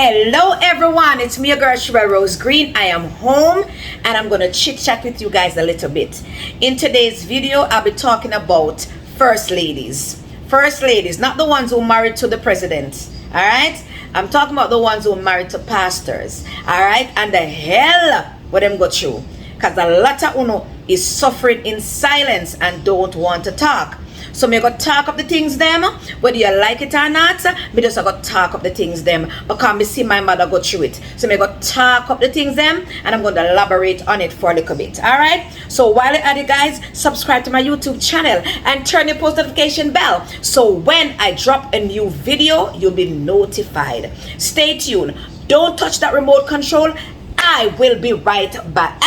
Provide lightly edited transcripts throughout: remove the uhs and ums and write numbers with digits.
Hello everyone, it's me, your girl Shira Rose Green. I am home and I'm going to chit chat with you guys a little bit. In today's video, I'll be talking about first ladies. First ladies, not the ones who married to the president, all right? I'm talking about the ones who married to pastors, all right? And the hell what them go through. Because a lot of uno is suffering in silence and don't want to talk. So me go talk up the things them, whether you like it or not. Me just go talk up the things them because me see my mother go through it. So me go talk up the things them, and I'm going to elaborate on it for a little bit. All right. So while you're at it, guys, subscribe to my YouTube channel and turn your post notification bell. So when I drop a new video, you'll be notified. Stay tuned. Don't touch that remote control. I will be right back.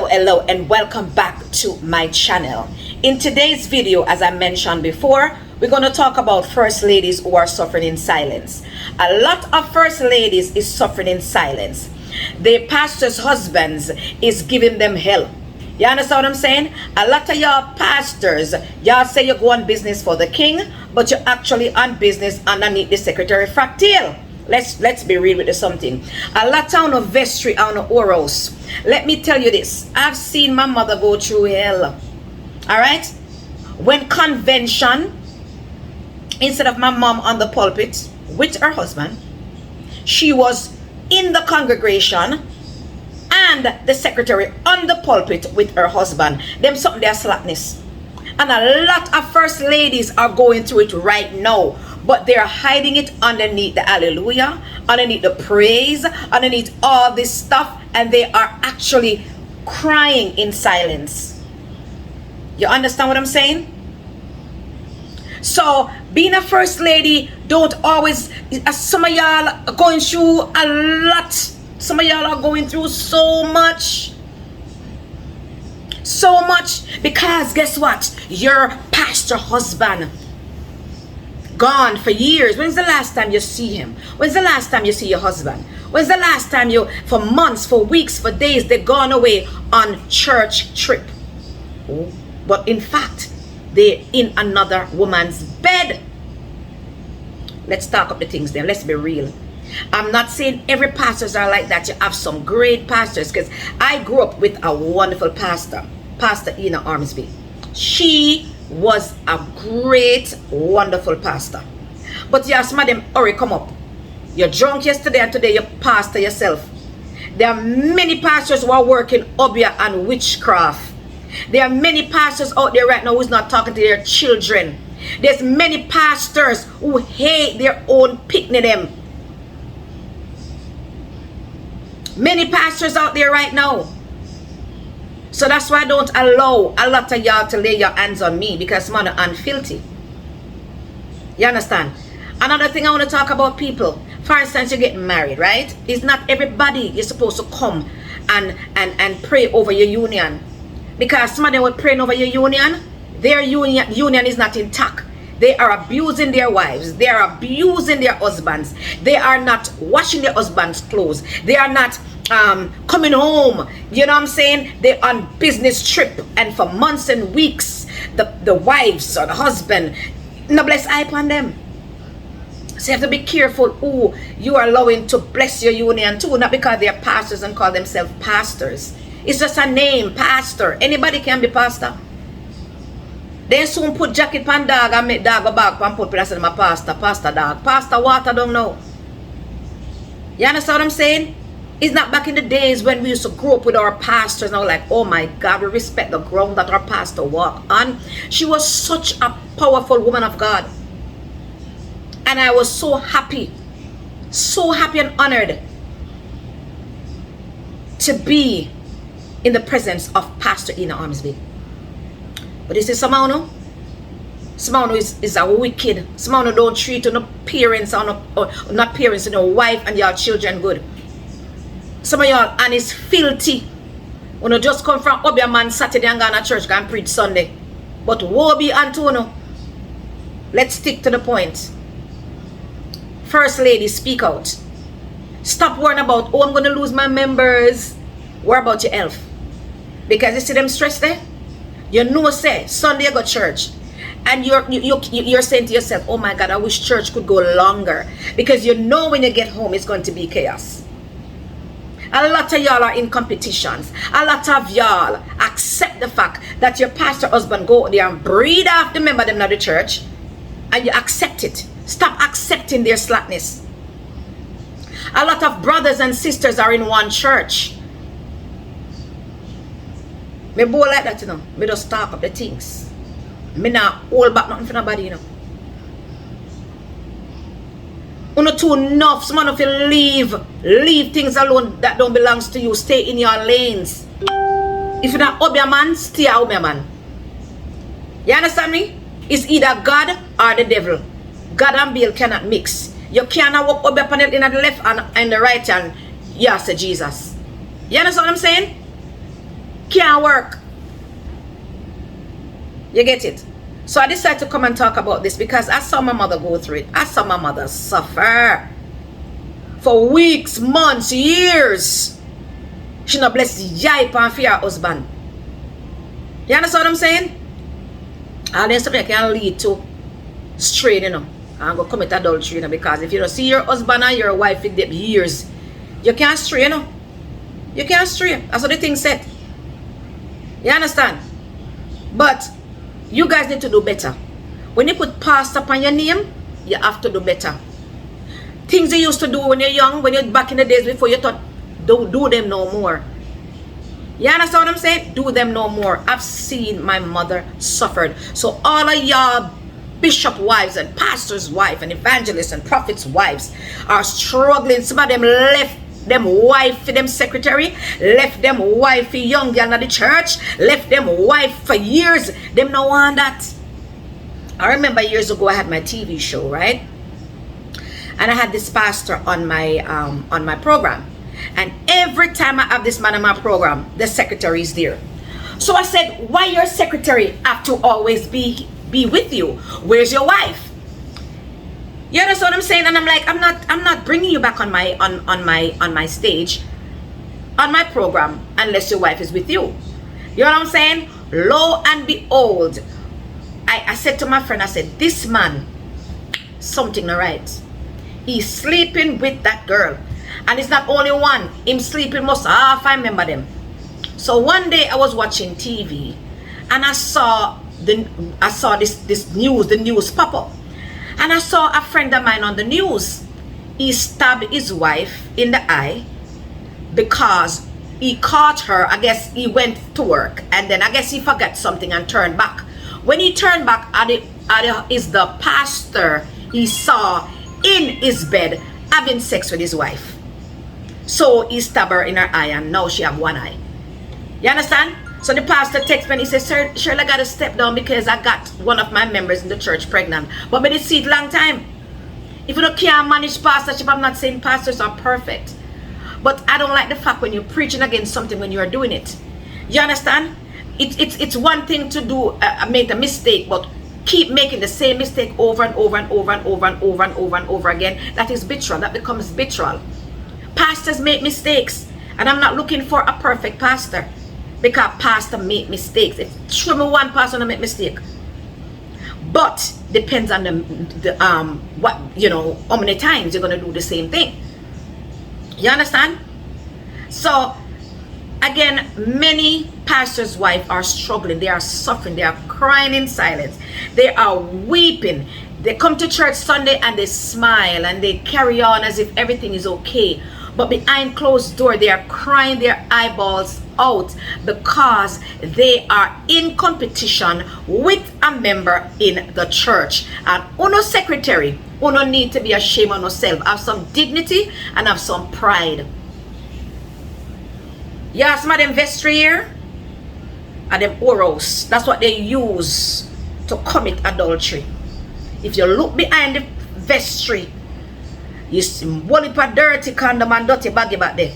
Hello, and welcome back to my channel. In today's video, as I mentioned before, we're going to talk about first ladies who are suffering in silence. A lot of first ladies is suffering in silence. Their pastor's husbands is giving them hell. You understand what I'm saying? A lot of y'all pastors, y'all say you go on business for the king, but you're actually on business underneath the secretary frack tail. Let's be real with something. A lot of vestry on oros. Let me tell you this. I've seen my mother go through hell. All right? When convention, instead of my mom on the pulpit with her husband, she was in the congregation and the secretary on the pulpit with her husband. Them something their slackness. And a lot of first ladies are going through it right now. But they're hiding it underneath the hallelujah, underneath the praise, underneath all this stuff. And they are actually crying in silence. You understand what I'm saying? So being a first lady don't always, some of y'all are going through a lot. Some of y'all are going through so much. So much. Because guess what? Your pastor husband gone for years. When's the last time you see him? When's the last time you see your husband? When's the last time you, for months, for weeks, for days, they've gone away on church trip? But in fact, they're in another woman's bed. Let's talk up the things then. Let's be real. I'm not saying every pastors are like that. You have some great pastors, because I grew up with a wonderful pastor, Pastor Ina Armsby. She was a great, wonderful pastor. But yeah, some of them already come up. You're drunk yesterday and today you're pastor yourself. There are many pastors who are working obia and witchcraft. There are many pastors out there right now who's not talking to their children. There's many pastors who hate their own picnic them. Many pastors out there right now. So that's why I don't allow a lot of y'all to lay your hands on me, because man, I'm filthy. You understand? Another thing I want to talk about, people. For instance, you're getting married, right? It's not everybody you're supposed to come and pray over your union. Because some of them were praying over your union, their union is not intact. They are abusing their wives. They are abusing their husbands. They are not washing their husbands' clothes. They are not coming home. You know what I'm saying? They're on business trip, and for months and weeks, the wives or the husband, no bless eye upon them. So you have to be careful who you are allowing to bless your union too. Not because they're pastors and call themselves pastors. It's just a name, pastor. Anybody can be pastor. They soon put jacket pan dog and make dog go back and put place in my pastor dog. Pastor water don't know. You understand what I'm saying? It's not back in the days when we used to grow up with our pastors and we're like, oh my God, we respect the ground that our pastor walked on. She was such a powerful woman of God. And I was so happy and honored to be in the presence of Pastor Ina Armsby. But this is someone who is a wicked. Someone who don't treat no parents or not parents, no wife and your children good. Some of y'all and is filthy. When you just come from Obia man Saturday and go to church and preach Sunday. But woe be unto you. Let's stick to the point. First lady, speak out. Stop worrying about, oh, I'm going to lose my members. Worry about your health. Because you see them stress there? You know, say, Sunday I go church. And you're saying to yourself, oh my God, I wish church could go longer. Because you know when you get home, it's going to be chaos. A lot of y'all are in competitions. A lot of y'all accept the fact that your pastor husband go there and breed off the member them of the church. And you accept it. Stop accepting their slackness. A lot of brothers and sisters are in one church. Me bow like that, you know. Me just talk up the things. Me not hold back nothing for nobody, you know. Uno too enough. Someone of you leave things alone that don't belong to you. Stay in your lanes. If you're not obey a man, stay a obey a man. You understand me? It's either God or the devil. God and Baal cannot mix. You cannot walk obey upon it in the left and the right hand. Yeah, say Jesus. You understand what I'm saying? Can't work. You get it? So I decided to come and talk about this because I saw my mother go through it. I saw my mother suffer for weeks, months, years. She not blessed yipe and for her husband. You understand what I'm saying? And then something can lead to strain, you know. And go commit adultery, you know, because if you don't see your husband and your wife with them years, you can't stray, you know. You can't stray. That's what the thing said. You understand? But you guys need to do better. When you put pastor upon your name, you have to do better. Things you used to do when you're young, when you're back in the days before you thought, don't do them no more. You understand what I'm saying? Do them no more. I've seen my mother suffered. So all of y'all bishop wives and pastors' wives and evangelists and prophets' wives are struggling. Some of them left them wife for them secretary, left them wife for young girl at the church, left them wife for years. Them no want that. I remember years ago I had my TV show, right? And I had this pastor on my program. And every time I have this man on my program, the secretary is there. So I said, why your secretary have to always be with you? Where's your wife? You understand what I'm saying? And I'm like, I'm not bringing you back on my stage, on my program, unless your wife is with you. You know what I'm saying? Lo and behold, I said to my friend, I said, this man, something not right. He's sleeping with that girl. And it's not only one. Him sleeping most half, I remember them. So one day I was watching TV and I saw this news, the news pop up. And I saw a friend of mine on the news. He stabbed his wife in the eye because he caught her. I guess he went to work and then I guess he forgot something and turned back. When he turned back, is the pastor he saw in his bed having sex with his wife. So he stabbed her in her eye and now she have one eye. You understand? So the pastor texts me and he says, Sir, Shirley, I got to step down because I got one of my members in the church pregnant. But I did see it long time. If you don't can't manage pastorship, I'm not saying pastors are perfect. But I don't like the fact when you're preaching against something when you're doing it. You understand? It's one thing to do, make a mistake, but keep making the same mistake over and over and over and over and over and over and over again. That is betrayal. That becomes betrayal. Pastors make mistakes. And I'm not looking for a perfect pastor. Because pastor make mistakes. If show me one pastor to make mistake. But depends on what, you know, how many times you're gonna do the same thing. You understand? So again, many pastors' wives are struggling. They are suffering. They are crying in silence. They are weeping. They come to church Sunday and they smile and they carry on as if everything is okay. But behind closed door, they are crying their eyeballs out because they are in competition with a member in the church. And uno secretary, uno need to be ashamed of yourself. Have some dignity and have some pride. Yeah, some of them vestry here and them oros. That's what they use to commit adultery. If you look behind the vestry, you see one of a dirty condom and dirty baggy back there.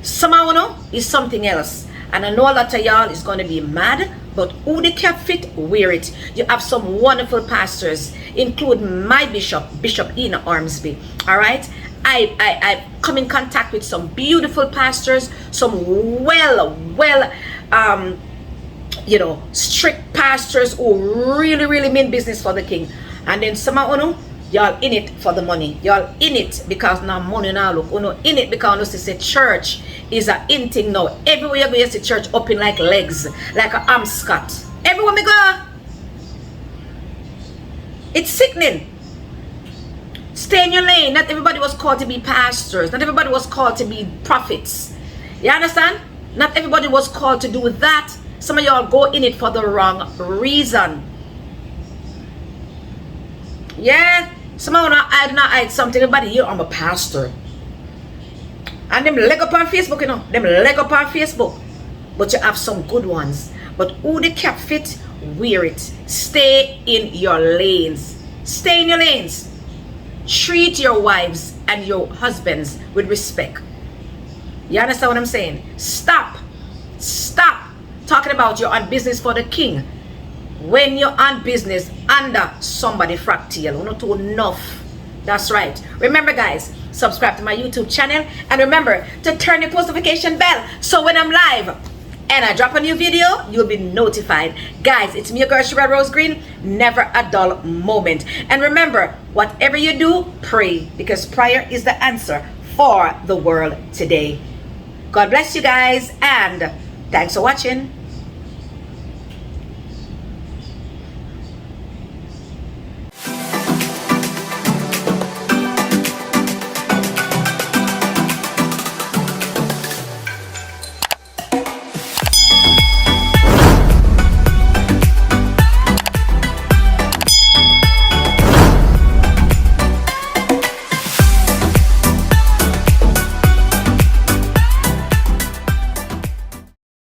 Somehow, you know, is something else. And I know a lot of y'all is going to be mad, But who they kept fit, wear it. You have some wonderful pastors, include my bishop, Bishop Ina Ormsby. All right. I come in contact with some beautiful pastors, some strict pastors who really mean business for the king. And then some of you, y'all in it for the money. Y'all in it because now money now look. You know, in it because you see church is a in thing now. Everywhere you go, you see church up in like legs, like a Amscot. Everywhere me go, it's sickening. Stay in your lane. Not everybody was called to be pastors. Not everybody was called to be prophets. You understand? Not everybody was called to do that. Some of y'all go in it for the wrong reason. Yeah. Some of y'all hide something. Everybody here, I'm a pastor. And them leg up on Facebook, you know. Them leg up on Facebook. But you have some good ones. But who they kept fit, wear it. Stay in your lanes. Stay in your lanes. Treat your wives and your husbands with respect. You understand what I'm saying? Stop talking about you're on business for the king when you're on business under somebody fractal. You're not too enough. That's right. Remember, guys, subscribe to my YouTube channel and remember to turn the post notification bell so when I'm live and I drop a new video, you'll be notified. Guys, it's me, your girl, Sherelle Rose Green. Never a dull moment. And remember, whatever you do, pray, because prayer is the answer for the world today. God bless you guys, and thanks for watching.